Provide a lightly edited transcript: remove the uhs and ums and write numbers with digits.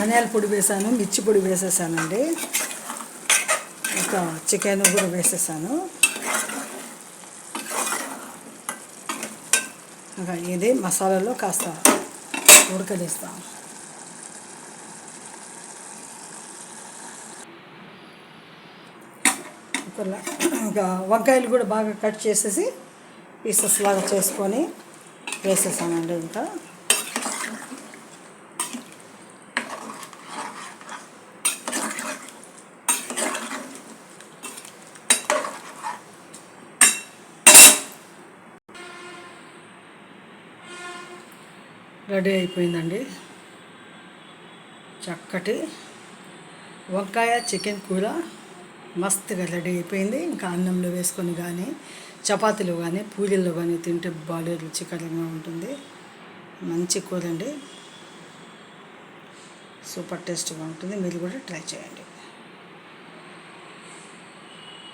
ధనియాల పొడి వేసాను, మిర్చి పొడి వేసేసానండి. ఇంకా చికెన్ కూడా వేసేసాను. ఇంకా ఇది మసాలాలో కాస్త ఉడకనిస్తాం. ఇంకా వంకాయలు కూడా బాగా కట్ చేసేసి పీసెస్ లాగా చేసుకొని వేసేసానండి. ఇంకా రెడీ అయిపోయిందండి చక్కటి వంకాయ చికెన్ కూర. మస్తుగా రెడీ అయిపోయింది. ఇంకా అన్నంలో వేసుకొని కానీ, చపాతీలో కానీ, పూరీల్లో కానీ తింటే బాగా రుచికరంగా ఉంటుంది. మంచి కూర అండి, సూపర్ టేస్ట్గా ఉంటుంది. మీరు కూడా ట్రై చేయండి.